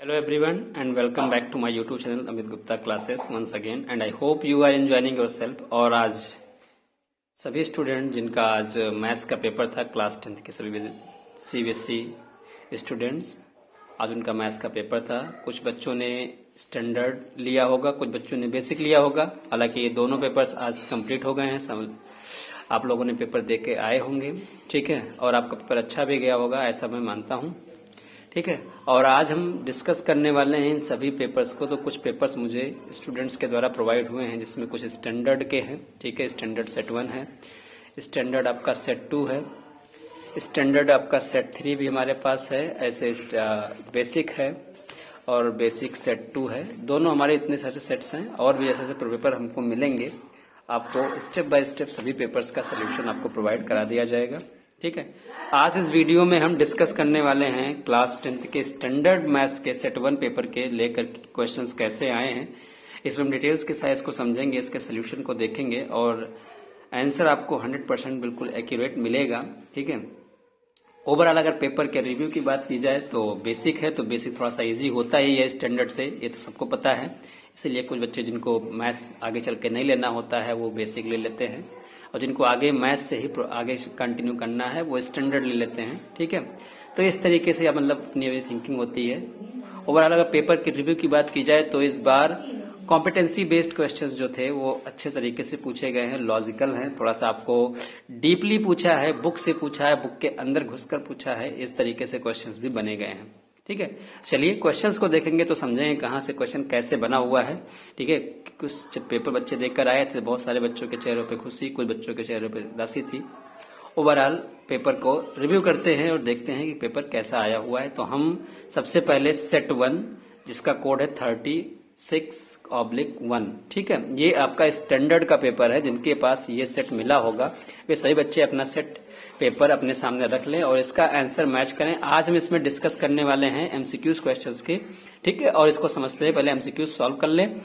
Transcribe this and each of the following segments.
Hello everyone and welcome back to my YouTube channel Amit Gupta classes once again and I hope you are enjoying yourself। और आज सभी student जिनका आज maths का paper था class 10th के सभी CBSE स्टूडेंट्स, आज उनका मैथ्स का पेपर था। कुछ बच्चों ने स्टैंडर्ड लिया होगा, कुछ बच्चों ने बेसिक लिया होगा। हालांकि ये दोनों पेपर्स आज कंप्लीट हो गए हैं, आप लोगों ने पेपर दे के आए होंगे, ठीक है, और आपका पेपर अच्छा भी गया होगा ऐसा मैं मानता हूँ, ठीक है। और आज हम डिस्कस करने वाले हैं इन सभी पेपर्स को। तो कुछ पेपर्स मुझे स्टूडेंट्स के द्वारा प्रोवाइड हुए हैं जिसमें कुछ स्टैंडर्ड के हैं, ठीक है। स्टैंडर्ड सेट 1 है, स्टैंडर्ड आपका सेट 2 है, स्टैंडर्ड आपका सेट 3 भी हमारे पास है, ऐसे बेसिक है और बेसिक सेट 2 है। दोनों हमारे इतने सारे सेट्स हैं और भी ऐसे पेपर हमको मिलेंगे। आपको स्टेप बाय स्टेप सभी पेपर्स का सोल्यूशन आपको प्रोवाइड करा दिया जाएगा, ठीक है। आज इस वीडियो में हम डिस्कस करने वाले हैं क्लास 10th के स्टैंडर्ड मैथ्स के सेट 1 पेपर के लेकर क्वेश्चंस कैसे आए हैं। इसमें हम डिटेल्स के साथ इसको समझेंगे, इसके सोल्यूशन को देखेंगे और आंसर आपको 100% बिल्कुल एक्यूरेट मिलेगा, ठीक है। ओवरऑल अगर पेपर के रिव्यू की बात की जाए तो बेसिक है, तो बेसिक थोड़ा सा इजी होता ही है स्टैंडर्ड से, ये तो सबको पता है। इसीलिए कुछ बच्चे जिनको मैथ्स आगे चल के नहीं लेना होता है वो बेसिक ले लेते हैं, और जिनको आगे मैथ से ही आगे कंटिन्यू करना है वो स्टैंडर्ड ले लेते हैं, ठीक है। तो इस तरीके से मतलब अपनी थिंकिंग होती है। ओवरऑल अगर पेपर की रिव्यू की बात की जाए तो इस बार कॉम्पिटेंसी बेस्ड क्वेश्चंस जो थे वो अच्छे तरीके से पूछे गए हैं, लॉजिकल हैं, थोड़ा सा आपको डीपली पूछा है, बुक से पूछा है, बुक के अंदर घुसकर पूछा है, इस तरीके से क्वेश्चंस भी बने गए हैं, ठीक है। चलिए क्वेश्चंस को देखेंगे तो समझेंगे कहाँ से क्वेश्चन कैसे बना हुआ है, ठीक है। कुछ पेपर बच्चे देखकर आए थे, बहुत सारे बच्चों के चेहरों पे खुशी, कुछ बच्चों के चेहरों पे उदासी थी। ओवरऑल पेपर को रिव्यू करते हैं और देखते हैं कि पेपर कैसा आया हुआ है। तो हम सबसे पहले सेट 1 जिसका कोड है 36/1, ठीक है। ये आपका स्टैंडर्ड का पेपर है। जिनके पास ये सेट मिला होगा वे सभी बच्चे अपना सेट पेपर अपने सामने रख लें और इसका आंसर मैच करें। आज हम इसमें डिस्कस करने वाले हैं एमसीक्यूज क्वेश्चंस के, ठीक है, और इसको समझते हैं पहले एमसीक्यूज सॉल्व कर लें,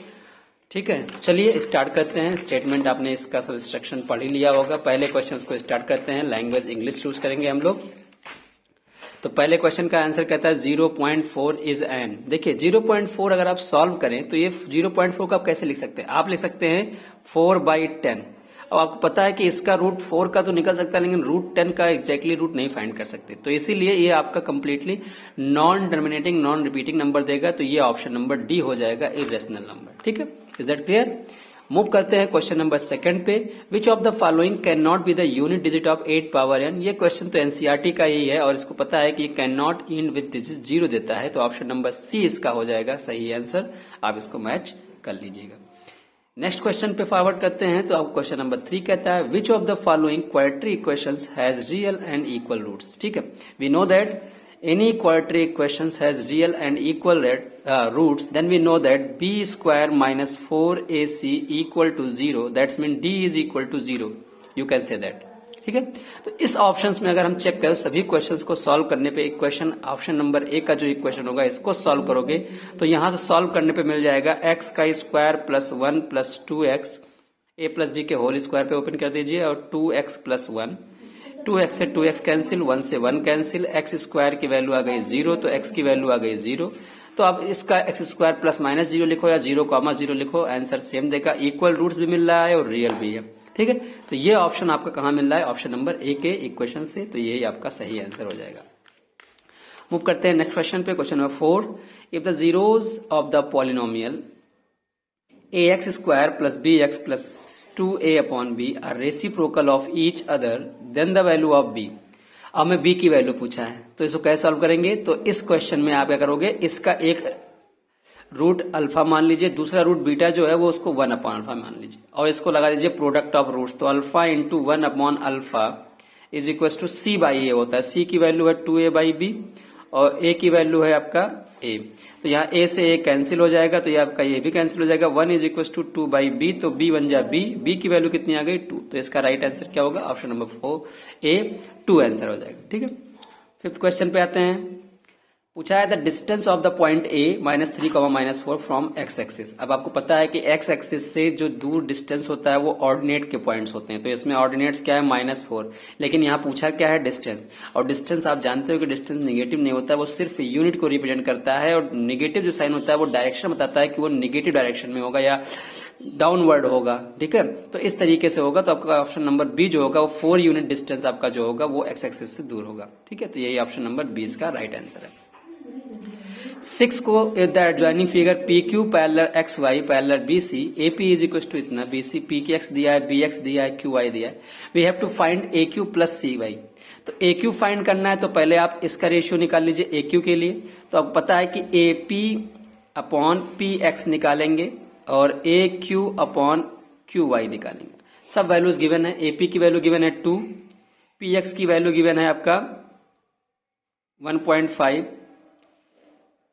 ठीक है। चलिए स्टार्ट करते हैं। स्टेटमेंट आपने इसका सब इंस्ट्रक्शन पढ़ ही लिया होगा। पहले क्वेश्चंस को स्टार्ट करते हैं। लैंग्वेज इंग्लिश चूज करेंगे हम लोग। तो पहले क्वेश्चन का आंसर कहता है 0.4 इज एन। देखिए 0.4 अगर आप सॉल्व करें तो ये 0.4 को आप कैसे लिख सकते हैं? आप लिख सकते हैं 4/10। अब आपको पता है कि इसका रूट 4 का तो निकल सकता है, लेकिन रूट 10 का एग्जैक्टली रूट नहीं फाइंड कर सकते। तो इसीलिए ये आपका completely non terminating non repeating number देगा। तो ये ऑप्शन नंबर डी हो जाएगा, इरेशनल नंबर, ठीक है। Is that clear? मूव करते हैं क्वेश्चन नंबर 2 पे। विच of the following can not be the unit digit of 8 power n। ये क्वेश्चन तो एनसीईआरटी का ही है और इसको पता है कि can not and with digit 0 देता है। तो ऑप्शन नंबर सी इसका हो जाएगा सही आंसर। आप इसको मैच कर लीजिएगा। नेक्स्ट क्वेश्चन पे फॉरवर्ड करते हैं। तो अब क्वेश्चन नंबर 3 कहता है which of the following quadratic equations has real and equal roots, ठीक है। We know that any quadratic equations has real and equal roots, then we know that b square minus 4ac equal to 0, that's mean d is equal to 0, you can say that, ठीक है। तो इस options में अगर हम check करें सभी questions को सॉल्व करने पे इक्वेशन ऑप्शन नंबर 1 का जो इक्वेशन होगा इसको सॉल्व करोगे तो यहां से सॉल्व करने पे मिल जाएगा x का square plus 1 plus 2x a plus b के होल स्क्वायर पे ओपन कर दीजिए और 2x प्लस 1, 2x से 2x कैंसिल, 1 से 1 कैंसिल, x स्क्वायर की वैल्यू आ गई 0 तो x की वैल्यू आ गई 0। तो अब इसका x स्क्वायर प्लस माइनस 0 लिखो या 0,0 लिखो, आंसर सेम देगा। इक्वल रूट्स भी मिल रहा है और रियल भी है, ठीक है। तो ये ऑप्शन आपका कहाँ मिल रहा है? ऑप्शन नंबर ए के इक्वेशन से। तो यही आपका सही आंसर हो जाएगा। मूव करते हैं नेक्स्ट क्वेश्चन पे। Question number 4, if the zeros of the polynomial ax square plus bx plus 2a upon b are reciprocal of each other, then the value of b। अब हमें b की value पूछा है तो इसको कैसे सॉल्व करेंगे? तो इस क्वेश्चन में आप क्या करोगे, इसका एक रूट अल्फा मान लीजिए, दूसरा रूट बीटा जो है वो उसको 1 अपॉन अल्फा मान लीजिए और इसको लगा दीजिए प्रोडक्ट ऑफ रूट्स। तो alpha into 1 upon alpha is equal to C by A होता है। सी की वैल्यू है 2a/b और a की वैल्यू है आपका a। तो यहाँ a से a कैंसिल हो जाएगा तो ये आपका ये भी कैंसिल हो जाएगा। 1 इज इक्वल टू 2/b तो b बन जाए b की वैल्यू कितनी आ गई 2। तो इसका राइट आंसर क्या होगा? ऑप्शन नंबर 4 a 2 आंसर हो जाएगा, ठीक है। 5th क्वेश्चन पे आते हैं। पूछा है the distance of the point A -3, from x axis. अब आपको पता है कि एक्स एक्सिस से जो दूर डिस्टेंस होता है वो ऑर्डिनेट के पॉइंट्स होते हैं, तो इसमें ऑर्डिनेट्स क्या है -4, लेकिन यहाँ पूछा क्या है डिस्टेंस। और डिस्टेंस आप जानते हो कि डिस्टेंस नेगेटिव नहीं होता है, वो सिर्फ यूनिट को रिप्रेजेंट करता है, और नेगेटिव जो साइन होता है वो डायरेक्शन बताता है कि वो नेगेटिव डायरेक्शन में होगा या डाउनवर्ड होगा। ठीक है, तो इस तरीके से होगा। तो आपका ऑप्शन नंबर बी जो होगा वो 4 यूनिट डिस्टेंस आपका जो होगा वो एक्स एक्सिस से दूर होगा। ठीक है, तो यही ऑप्शन नंबर 20 का राइट आंसर है। 6 को the adjoining figure P Q parallel X Y parallel B C, A P is equal to इतना, बी सी पी की एक्स दिया है, बी एक्स दिया है, क्यू वाई दिया है। We have to find A Q plus C Y. तो A Q find करना है तो पहले आप इसका रेशियो निकाल लीजिए ए क्यू के लिए। तो आपको पता है कि A P upon P x निकालेंगे और ए क्यू अपॉन क्यू वाई निकालेंगे। सब वैल्यूज गिवन है। ए पी की वैल्यू गिवन है 2, पी एक्स की वैल्यू गिवन है आपका 1.5,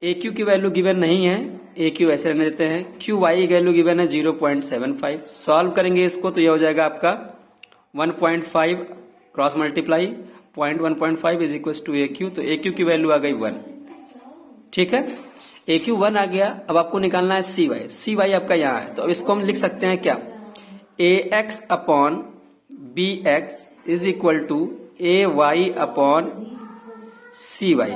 ए क्यू की वैल्यू गिवन नहीं है, ए क्यू ऐसे रहने देते हैं। क्यू वाई की वैल्यू गिवन है 0.75। सॉल्व करेंगे इसको तो यह हो जाएगा आपका 1.5 cross multiply 1.5 is equal to A Q. तो ए क्यू की वैल्यू आ गई 1। ठीक है, ए क्यू 1 आ गया। अब आपको निकालना है सी वाई। सी वाई आपका यहाँ है, तो अब इसको हम लिख सकते हैं क्या, A X upon B X is equal to A Y upon C Y,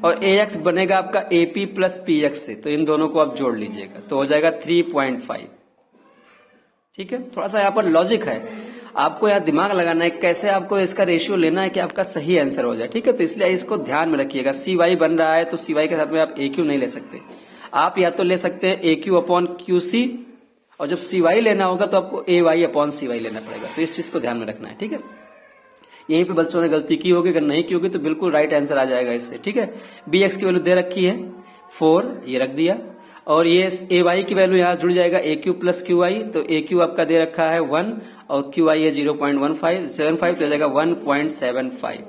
और ए एक्स बनेगा आपका A P plus P X से, तो इन दोनों को आप जोड़ लीजिएगा तो हो जाएगा 3.5। ठीक है, थोड़ा सा यहाँ पर लॉजिक है, आपको यहाँ दिमाग लगाना है कैसे आपको इसका रेशियो लेना है कि आपका सही आंसर हो जाए। ठीक है, तो इसलिए इसको ध्यान में रखिएगा। सी वाई बन रहा है तो सी वाई के साथ में आप ए क्यू नहीं ले सकते, आप या तो ले सकते हैं ए क्यू अपॉन क्यू सी, और जब सी वाई लेना होगा तो आपको ए वाई अपॉन सी वाई लेना पड़ेगा। तो इस चीज को ध्यान में रखना है। ठीक है, यहीं पे बच्चों ने गलती की होगी, अगर नहीं की होगी तो बिल्कुल राइट आंसर आ जाएगा इससे। ठीक है, बी एक्स की वैल्यू दे रखी है 4, ये रख दिया, और ये ए वाई की वैल्यू यहाँ जुड़ जाएगा ए क्यू प्लस क्यू आई। तो ए क्यू आपका दे रखा है 1 और क्यू आई है 0.1575, तो हो जाएगा 1.75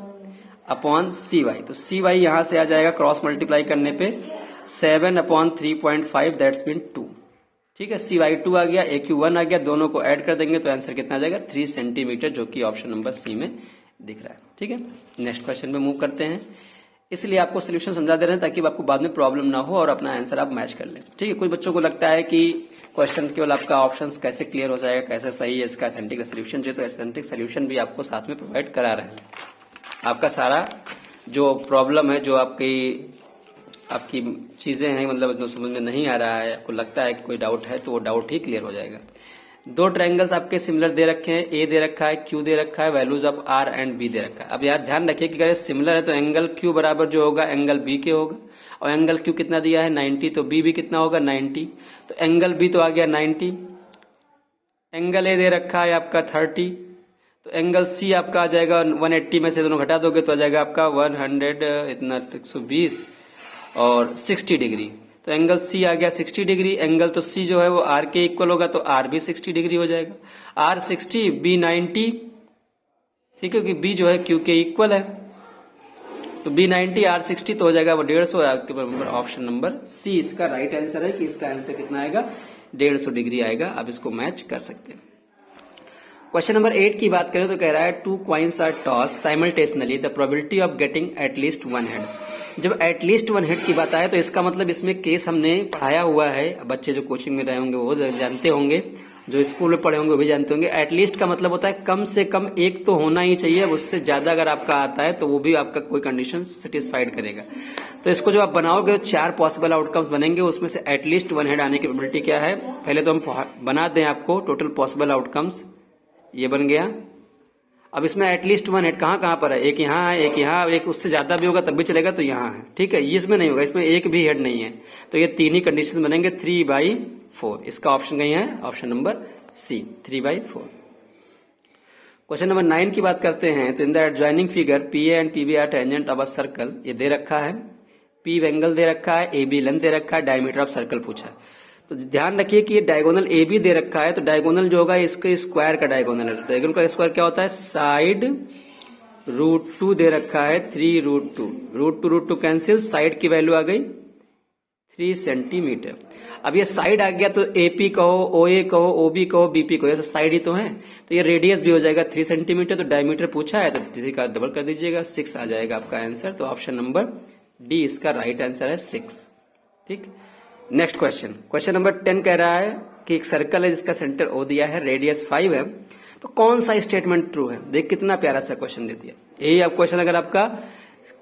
अपॉन सी वाई। तो सी वाई यहां से आ जाएगा क्रॉस मल्टीप्लाई करने पे 7 अपॉन 3.5 दैट्स मीन 2। ठीक है, सी वाई 2 आ गया, ए क्यू 1 आ गया, दोनों को ऐड कर देंगे तो आंसर कितना आ जाएगा 3 सेंटीमीटर, जो कि ऑप्शन नंबर सी में दिख रहा है। ठीक है, नेक्स्ट क्वेश्चन पे मूव करते हैं। इसलिए आपको सोल्यूशन समझा दे रहे हैं ताकि आपको बाद में प्रॉब्लम ना हो और अपना आंसर आप मैच कर लें। ठीक है, कुछ बच्चों को लगता है कि क्वेश्चन केवल आपका ऑप्शंस कैसे क्लियर हो जाएगा, कैसे सही है, इसका ऑथेंटिक सोल्यूशन चाहिए, तो ऑथेंटिक सोल्यूशन भी आपको साथ में प्रोवाइड करा रहे हैं। आपका सारा जो प्रॉब्लम है, जो आपकी चीजें हैं, मतलब जो समझ में नहीं आ रहा है, आपको लगता है कि कोई डाउट है, तो वो डाउट ही क्लियर हो जाएगा। 2 ट्रायंगल्स आपके सिमिलर दे रखे हैं, ए दे रखा है, क्यू दे रखा है, values of R and B दे रखा है। अब यार ध्यान रखिए कि अगर सिमिलर है तो एंगल क्यू बराबर जो होगा एंगल बी के होगा, और एंगल क्यू कितना दिया है 90, तो बी भी कितना होगा 90, तो एंगल बी तो आ गया 90। एंगल ए दे रखा है आपका 30, तो एंगल सी आपका आ जाएगा 180 में से दोनों घटा दोगे तो आ जाएगा आपका 120 और 60 डिग्री। तो एंगल सी आ गया 60 डिग्री। एंगल तो सी जो है वो आर के इक्वल होगा, तो आर भी 60 डिग्री हो जाएगा। R 60, B 90। ठीक है, क्योंकि बी जो है क्यू के इक्वल है, तो बी 90 आर 60 तो हो जाएगा वो 150। ऑप्शन नंबर सी इसका राइट आंसर है कि इसका आंसर कितना आएगा 150 डिग्री आएगा। आप इसको मैच कर सकते हैं। क्वेश्चन नंबर 8 की बात करें तो कह रहा है 2 coins are toss simultaneously, the probability of getting at least 1 head. जब एटलीस्ट 1 हेड की बात आए तो इसका मतलब इसमें केस हमने पढ़ाया हुआ है, बच्चे जो कोचिंग में रहे होंगे वो जानते होंगे, जो स्कूल में पढ़े होंगे वो भी जानते होंगे। एटलीस्ट का मतलब होता है कम से कम एक तो होना ही चाहिए, उससे ज्यादा अगर आपका आता है तो वो भी आपका कोई कंडीशन सेटिस्फाइड करेगा। तो इसको जो आप बनाओगे 4 पॉसिबल आउटकम्स बनेंगे, उसमें से एटलीस्ट 1 हेड आने की प्रोबेबिलिटी क्या है। पहले तो हम बना दें आपको टोटल पॉसिबल आउटकम्स, ये बन गया। अब इसमें एटलीस्ट 1 हेड कहाँ पर है, एक यहाँ है, एक यहाँ, एक उससे ज्यादा भी होगा तब भी चलेगा, तो यहाँ है। ठीक है, ये इसमें नहीं होगा, इसमें एक भी हेड नहीं है, तो ये 3 ही कंडीशन बनेंगे 3/4। इसका ऑप्शन कहीं है, option number C 3/4। Question number 9 की बात करते हैं तो in the adjoining figure P A and P B are tangent of a circle, ये दे रखा है, पी एंगल दे रखा है, ए बी लेंथ दे रखा है, डायमीटर ऑफ सर्कल पूछा है। तो ध्यान रखिए कि ये डायगोनल ए बी दे रखा है, तो डायगोनल जो होगा इसके स्क्वायर का डायगोनल है। डायगोनल का स्क्वायर क्या होता है, साइड √2 दे रखा है 3√2, √2 कैंसिल, साइड की वैल्यू आ गई 3 सेंटीमीटर। अब ये साइड आ गया तो एपी कहो, ओए कहो, ओबी कहो, बीपी कहो, तो साइड ही तो है, तो ये रेडियस भी हो जाएगा 3 सेंटीमीटर। तो डायमीटर पूछा है तो 3 का डबल कर दीजिएगा, 6 आ जाएगा आपका आंसर। तो ऑप्शन नंबर डी इसका राइट आंसर है 6। ठीक, नेक्स्ट क्वेश्चन, क्वेश्चन नंबर 10 कह रहा है कि एक सर्कल है जिसका सेंटर ओ दिया है, रेडियस 5 है, तो कौन सा स्टेटमेंट ट्रू है। देख कितना प्यारा सा क्वेश्चन दे दिया। यही आप क्वेश्चन अगर आपका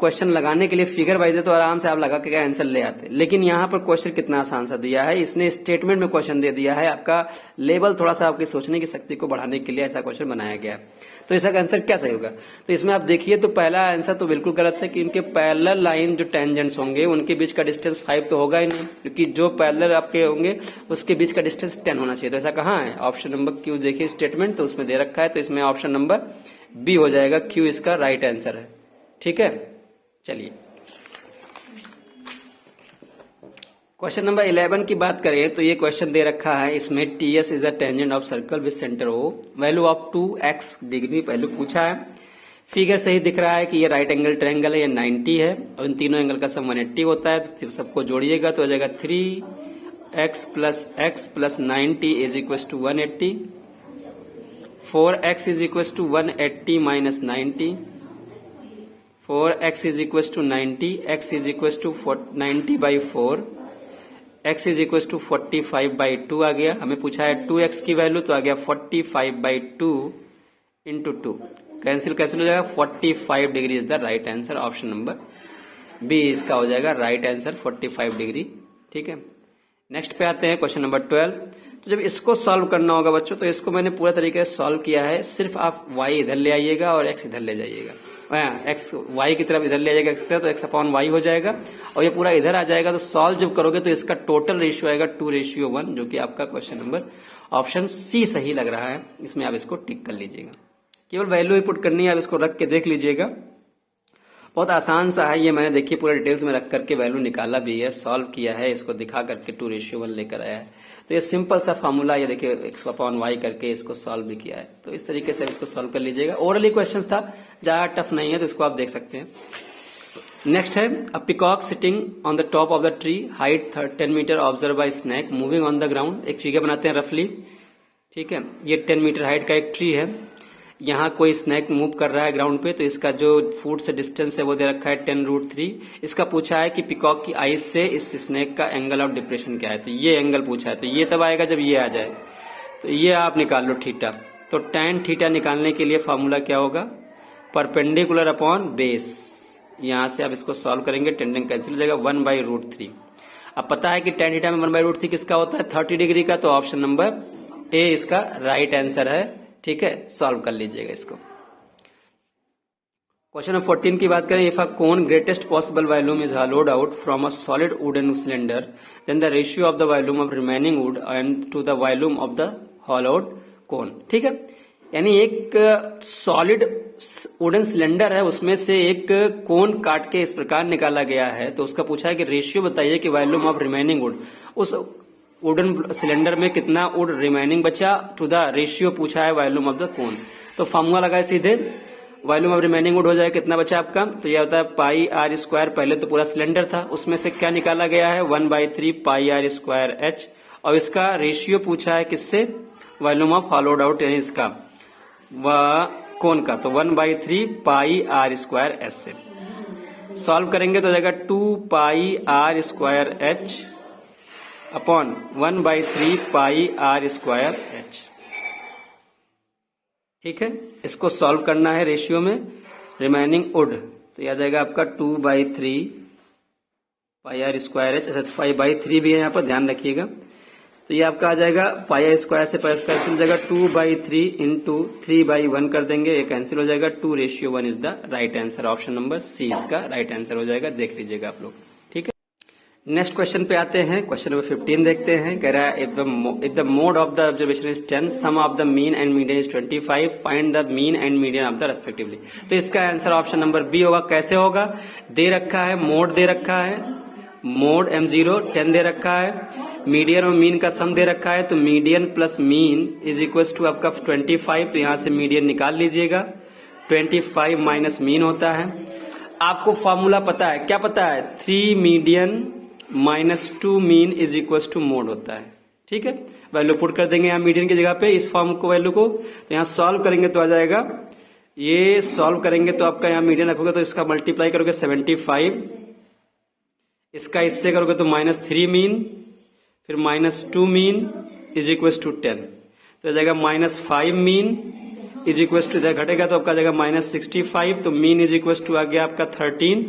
क्वेश्चन लगाने के लिए फिगर वाइज है तो आराम से आप लगा के आंसर ले आते, लेकिन यहाँ पर क्वेश्चन कितना आसान सा दिया है, इसने स्टेटमेंट में क्वेश्चन दे दिया है। आपका लेवल थोड़ा सा आपकी सोचने की शक्ति को बढ़ाने के लिए ऐसा क्वेश्चन बनाया गया है। तो इसका आंसर क्या सही होगा, तो इसमें आप देखिए तो पहला आंसर तो बिल्कुल गलत है कि इनके पैरेलल लाइन जो टेंजेंट्स होंगे उनके बीच का डिस्टेंस 5 तो होगा ही नहीं, क्योंकि जो पैरेलल आपके होंगे उसके बीच का डिस्टेंस 10 होना चाहिए। तो ऐसा कहाँ है, ऑप्शन नंबर क्यू देखिए स्टेटमेंट तो उसमें दे रखा है, तो इसमें ऑप्शन नंबर बी हो जाएगा, क्यू इसका राइट आंसर है। ठीक है, चलिए क्वेश्चन नंबर 11 की बात करें तो ये क्वेश्चन दे रखा है, इसमें T S is the tangent of circle with centre O, value of 2x degree value पूछा है। फिगर सही दिख रहा है कि ये राइट एंगल ट्रायंगल है, ये 90 है और इन तीनों एंगल का सम 180 होता है। तो सबको जोड़िएगा तो हो जाएगा 3x plus 90 is equal to 180, 4x is equal to 180 minus 90, 4x is equal to 90, x is equal to 90 by 4, x is equal to 45 by 2 आ गया। हमें पूछा है 2x की वैल्यू तो आ गया 45 बाई 2 इंटू 2, कैंसिल हो जाएगा, 45 degree is the right answer, option number B इसका हो जाएगा राइट आंसर 45 डिग्री। ठीक है, नेक्स्ट पे आते हैं क्वेश्चन नंबर 12। तो जब इसको सॉल्व करना होगा बच्चों तो इसको मैंने पूरा तरीके से सॉल्व किया है, सिर्फ आप y इधर ले आइएगा और x इधर ले जाइएगा, x y की तरफ इधर ले जाएगा x की तरफ, तो x अपॉन y हो जाएगा और ये पूरा इधर आ जाएगा। तो सॉल्व जब करोगे तो इसका टोटल रेशियो आएगा 2:1, जो कि आपका क्वेश्चन नंबर ऑप्शन सी सही लग रहा है। इसमें आप इसको टिक कर लीजिएगा, केवल वैल्यू ही पुट करनी है, आप इसको रख के देख लीजिएगा, बहुत आसान सा है ये। मैंने देखिए पूरा डिटेल्स में रख करके वैल्यू निकाला भी है, सॉल्व किया है, इसको दिखा करके 2:1 लेकर आया है। तो ये सिंपल सा फॉर्मूला, ये देखिए x अपॉन वाई करके इसको सॉल्व भी किया है। तो इस तरीके से इसको सॉल्व कर लीजिएगा, ओरली क्वेश्चन था, ज्यादा टफ नहीं है, तो इसको आप देख सकते हैं। नेक्स्ट है, a peacock sitting on the top of the tree, height 10 metre, observe by snake moving on the ground. एक फिगर बनाते हैं रफली। ठीक है, ये 10 मीटर हाइट का एक ट्री है, यहाँ कोई स्नैक मूव कर रहा है ग्राउंड पे, तो इसका जो फुट से डिस्टेंस है वो दे रखा है 10√3। इसका पूछा है कि पिकॉक की आईज से इस स्नैक का एंगल ऑफ डिप्रेशन क्या है, तो ये एंगल पूछा है। तो ये तब आएगा जब ये आ जाए, तो ये आप निकाल लो थीटा। तो tan थीटा निकालने के लिए फॉर्मूला क्या होगा, परपेंडिकुलर अपॉन बेस। यहां से आप इसको सॉल्व करेंगे, टेन कैंसिल हो जाएगा, 1/√3। अब पता है कि tan थीटा में 1/√3 किसका होता है, 30 डिग्री का, तो ऑप्शन नंबर ए इसका राइट आंसर है। ठीक है, सॉल्व कर लीजिएगा इसको। क्वेश्चन नंबर 14 की बात करें, if a cone greatest possible volume is hollowed out from a solid wooden cylinder, then the ratio of the volume of remaining wood and to the volume of the hollowed cone. ठीक है, यानी एक solid wooden cylinder है, उसमें से एक कोन काट के इस प्रकार निकाला गया है, तो उसका पूछा है कि रेशियो बताइए कि वॉल्यूम ऑफ रिमेनिंग वुड, उस वुडन सिलेंडर में कितना वुड रिमेनिंग बचा, टू द रेशियो पूछा है वॉल्यूम ऑफ द कोन। तो फॉर्मूला लगाए सीधे, वॉल्यूम ऑफ रिमेनिंग वुड हो जाए कितना बचा आपका, तो यह होता है पाई आर स्क्वायर, पहले तो पूरा सिलेंडर था, उसमें से क्या निकाला गया है 1/3 पाई आर स्क्वायर एच, और इसका रेशियो पूछा है किससे, वॉल्यूम ऑफ होलोड आउट यानी इसका कोन का, तो 1/3 पाई आर स्क्वायर एच से सॉल्व करेंगे तो हो जाएगा 2 pi R square H upon 1/3 pi R square H. ठीक है, इसको सॉल्व करना है रेशियो में रिमेनिंग वुड, तो यह आ जाएगा आपका 2/3 पाई आर स्क्वायर एच। अच्छा 5/3 भी है यहाँ पर, ध्यान रखिएगा। तो ये आपका आ जाएगा पाई आर स्क्वायर से कैंसिल हो जाएगा, 2/3 इंटू 3/1 कर देंगे, ये कैंसिल हो जाएगा, 2:1 is the right answer, option number C इसका राइट आंसर हो जाएगा, देख लीजिएगा आप लोग। ठीक है, नेक्स्ट क्वेश्चन पे आते हैं, क्वेश्चन नंबर 15 देखते हैं। कह रहा है if the mode of the observation is 10, sum of the mean and median is 25, find the mean and median of the respectively. तो इसका आंसर ऑप्शन नंबर बी होगा। कैसे होगा, दे रखा है मोड, दे रखा है मोड m0 10 दे रखा है, मीडियन और मीन का सम दे रखा है, तो median plus mean is equal to आपका 25। तो यहां से मीडियन निकाल लीजिएगा, 25 माइनस मीन होता है। आपको फॉर्मूला पता है, क्या पता है, 3 median minus 2 mean is equal to mode होता है। ठीक है, वैल्यू पुट कर देंगे यहाँ मीडियन की जगह पे, इस फॉर्म को वैल्यू को, तो यहाँ सॉल्व करेंगे तो आ जाएगा, ये सॉल्व करेंगे तो आपका यहाँ मीडियन रखोगे तो इसका मल्टीप्लाई करोगे 75 इसका इससे करोगे तो -3 मीन, फिर -2 मीन इज इक्वल टू 10, तो आ जाएगा -5 मीन इज इक्वल टू, इधर घटेगा तो आपका जाएगा -65, तो मीन इज इक्वल टू आ गया आपका 13,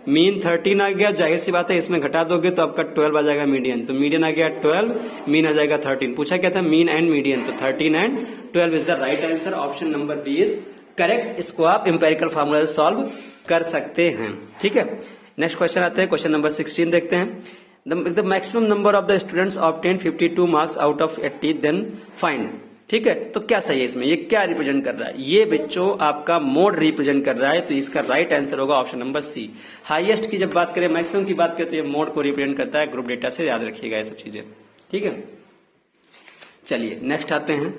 मीन 13 आ गया। जाहिर सी बात है इसमें घटा दोगे तो आपका 12 आ जाएगा मीडियन, तो मीडियन आ गया 12, मीन आ जाएगा 13। पूछा क्या था, मीन एंड मीडियन, तो 13 and 12 is the right answer, option number B is correct. इसको आप इंपेरिकल फार्मूला से सॉल्व कर सकते हैं। ठीक है, नेक्स्ट क्वेश्चन आते हैं, क्वेश्चन नंबर 16 देखते हैं। The maximum number of the students obtain 52 marks out of 80, then find. ठीक है, तो क्या सही है इसमें, ये क्या रिप्रेजेंट कर रहा है, ये बच्चों आपका मोड रिप्रेजेंट कर रहा है, तो इसका राइट आंसर होगा ऑप्शन नंबर सी। हाईएस्ट की जब बात करें, मैक्सिमम की बात करें, तो ये मोड को रिप्रेजेंट करता है। ग्रुप डेटा से याद रखिएगा ये सब चीजें। ठीक है, चलिए नेक्स्ट आते हैं,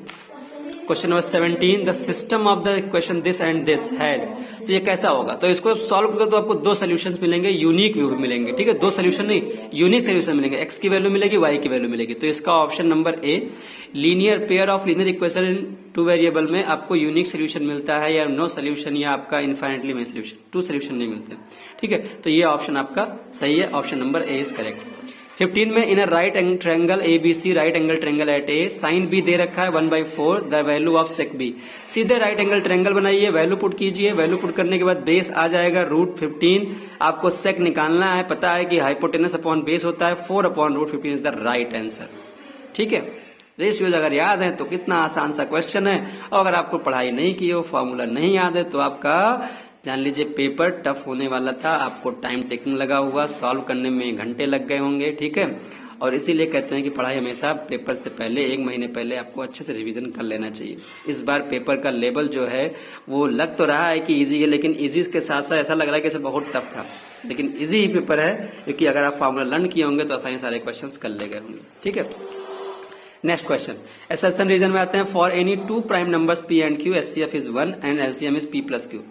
question number 17, the system of the equation this and this has. तो ये कैसा होगा, तो इसको सॉल्व करो तो आपको दो सोल्यूशंस मिलेंगे, यूनिक व्यू मिलेंगे। ठीक है, दो सोल्यूशन नहीं, यूनिक सोल्यूशन मिलेंगे, एक्स की वैल्यू मिलेगी, वाई की वैल्यू मिलेगी। तो इसका option number A, linear pair of linear equation in two variable में आपको यूनिक सोल्यूशन मिलता है, या नो सोल्यूशन, या आपका इनफाइनेटली में सोल्यूशन, टू सोल्यूशन नहीं मिलते। ठीक है, तो ये ऑप्शन आपका सही है, option number A is correct. 15 में in a right triangle ABC, right angle triangle at A, sine B दे रखा है 1/4 the value of sec B. सीधे राइट एंगल ट्रायंगल बनाइए, वैल्यू पुट कीजिए, वैल्यू पुट करने के बाद बेस आ जाएगा √15। आपको सेक निकालना है, पता है कि हाइपोटेनस अपॉन बेस होता है 4/√15 इज द राइट आंसर। ठीक है, रेशियोज अगर याद है तो कितना आसान सा क्वेश्चन है, और अगर आपको पढ़ाई नहीं की हो, फॉर्मूला नहीं याद है, तो आपका जान लीजिए पेपर टफ होने वाला था, आपको टाइम टेकिंग लगा हुआ, सॉल्व करने में घंटे लग गए होंगे। ठीक है, और इसीलिए कहते हैं कि पढ़ाई हमेशा पेपर से पहले, 1 महीने पहले आपको अच्छे से रिवीजन कर लेना चाहिए। इस बार पेपर का लेवल जो है वो लग तो रहा है कि इजी है, लेकिन इजी के साथ साथ ऐसा लग रहा है कि इसे बहुत टफ था, लेकिन इजी ही पेपर है, क्योंकि अगर आप फॉर्मूला लर्न किए होंगे तो आसानी सारे क्वेश्चन कर ले गए होंगे। ठीक है, नेक्स्ट क्वेश्चन, एसएसएन रीजन में आते हैं। For any 2 prime numbers P and Q, HCF is 1 and LCM is P plus Q।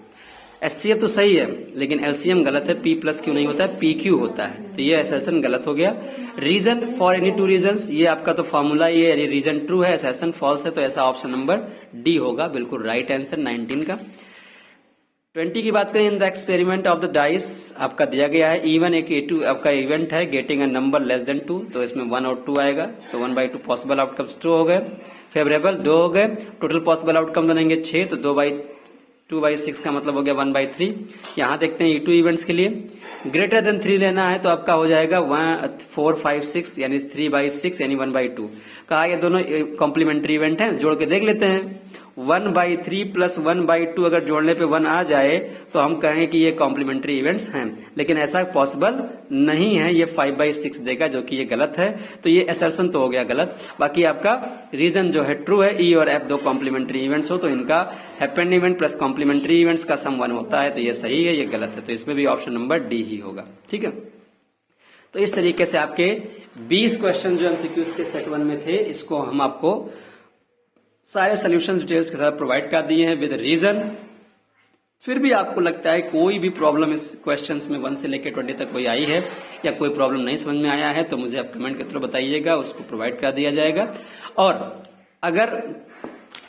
HCF तो सही है, लेकिन LCM गलत है, P plus Q नहीं होता है, PQ होता है, तो ये एसएसएन गलत हो गया। रीजन फॉर एनी 2 रीजंस, ये आपका तो फॉर्मूला, ये रीजन ट्रू है, एसएसएन फॉल्स है, तो ऐसा ऑप्शन नंबर डी होगा, बिल्कुल राइट आंसर 19 का। 20 की बात करें, in the experiment of the dice आपका दिया गया है, E1 एक A2 आपका इवेंट है, getting a number less than 2, तो इसमें 1 और 2 आएगा, तो 1/2 पॉसिबल आउटकम्स 2 हो गए, फेवरेबल 2 हो गए, टोटल पॉसिबल आउटकम बनेंगे 6, तो 2/6 का मतलब हो गया 1/3। यहाँ देखते हैं E2 इवेंट्स के लिए ग्रेटर देन 3 लेना है, तो आपका हो जाएगा 4, 5, 6 यानी 3/6 यानी 1/2। कहा ये दोनों कॉम्प्लीमेंट्री इवेंट हैं, जोड़ के देख लेते हैं। 1/3 प्लस 1/2 अगर जोड़ने पे 1 आ जाए तो हम कहेंगे कि ये कॉम्प्लीमेंट्री इवेंट्स हैं, लेकिन ऐसा पॉसिबल नहीं है, ये 5/6 देगा, जो कि ये गलत है, तो ये असर्शन तो हो गया गलत। बाकी आपका रीजन जो है ट्रू है, E और F दो कॉम्प्लीमेंट्री इवेंट्स हो तो इनका happened event plus complementary events का सम 1 होता है, तो ये सही है, ये गलत है, तो इसमें भी ऑप्शन नंबर डी ही होगा। ठीक है, तो इस तरीके से आपके 20 क्वेश्चन जो एमसीक्यूज के सेट 1 में थे, इसको हम आपको सारे सोल्यूशन डिटेल्स के साथ प्रोवाइड कर दिए हैं विद रीजन। फिर भी आपको लगता है कोई भी प्रॉब्लम इस क्वेश्चंस में 1 से लेकर 20 तक कोई आई है, या कोई प्रॉब्लम नहीं समझ में आया है, तो मुझे आप कमेंट के थ्रू बताइएगा, उसको प्रोवाइड कर दिया जाएगा। और अगर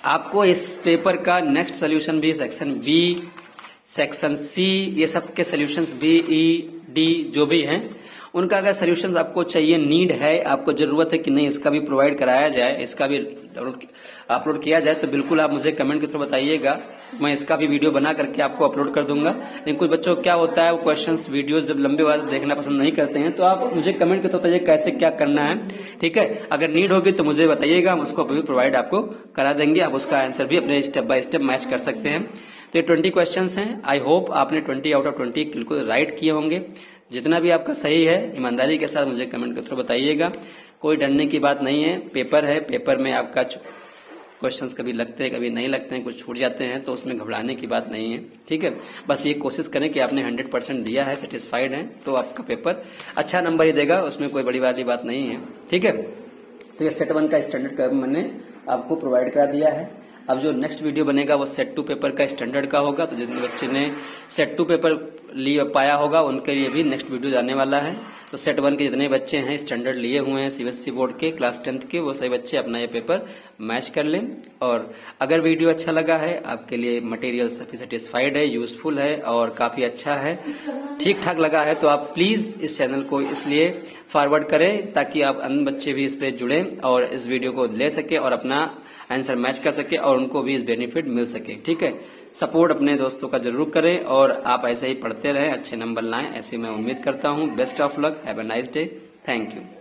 आपको इस पेपर का नेक्स्ट सोल्यूशन भी सेक्शन बी, सेक्शन सी, ये सब के सोल्यूशंस बी, ई, डी जो भी हैं, उनका अगर सोल्यूशन आपको चाहिए, नीड है, आपको जरूरत है कि नहीं इसका भी प्रोवाइड कराया जाए, इसका भी अपलोड किया जाए, तो बिल्कुल आप मुझे कमेंट के थ्रू बताइएगा, मैं इसका भी वीडियो बना करके आपको अपलोड कर दूंगा। लेकिन कुछ बच्चों को क्या होता है, वो क्वेश्चंस वीडियोस जब लंबे बाद देखना पसंद नहीं करते हैं, तो आप मुझे कमेंट के थ्रू बताइए कैसे क्या करना है। ठीक है, अगर नीड होगी तो मुझे बताइएगा, हम उसको भी प्रोवाइड आपको करा देंगे, आप उसका आंसर भी अपने स्टेप बाय स्टेप मैच कर सकते हैं। तो ये 20 क्वेश्चन हैं, आई होप आपने 20 आउट ऑफ 20 बिल्कुल राइट किए होंगे। जितना भी आपका सही है, ईमानदारी के साथ मुझे कमेंट के थ्रू बताइएगा, कोई डरने की बात नहीं है। पेपर है, पेपर में आपका क्वेश्चंस कभी लगते हैं, कभी नहीं लगते हैं, कुछ छूट जाते हैं, तो उसमें घबराने की बात नहीं है। ठीक है, बस ये कोशिश करें कि आपने 100% दिया है, सेटिस्फाइड है, तो आपका पेपर अच्छा नंबर ही देगा, उसमें कोई बड़ी वाली बात नहीं है। ठीक है, तो ये सेट 1 का स्टैंडर्ड कर्व मैंने आपको प्रोवाइड करा दिया है। अब जो नेक्स्ट वीडियो बनेगा वो सेट 2 पेपर का स्टैंडर्ड का होगा, तो जिन बच्चे ने सेट 2 पेपर पाया होगा उनके लिए भी नेक्स्ट वीडियो जाने वाला है। तो सेट 1 के जितने बच्चे हैं स्टैंडर्ड लिए हुए हैं सीबीएसई बोर्ड के क्लास 10th के, वो सभी बच्चे अपना ये पेपर मैच कर लें। और अगर वीडियो अच्छा लगा है, आपके लिए मटेरियल सेटिस्फाइड है, यूजफुल है और काफी अच्छा है, ठीक ठाक लगा है, तो आप प्लीज इस चैनल को इसलिए फॉरवर्ड करें ताकि आप अन्य बच्चे भी इस पे जुड़ें और इस वीडियो को ले सके और अपना आंसर मैच कर सके और उनको भी इस बेनिफिट मिल सके। ठीक है, सपोर्ट अपने दोस्तों का जरूर करें और आप ऐसे ही पढ़ते रहें, अच्छे नंबर लाएं, ऐसी मैं उम्मीद करता हूं। Best of luck, have a nice day, thank you.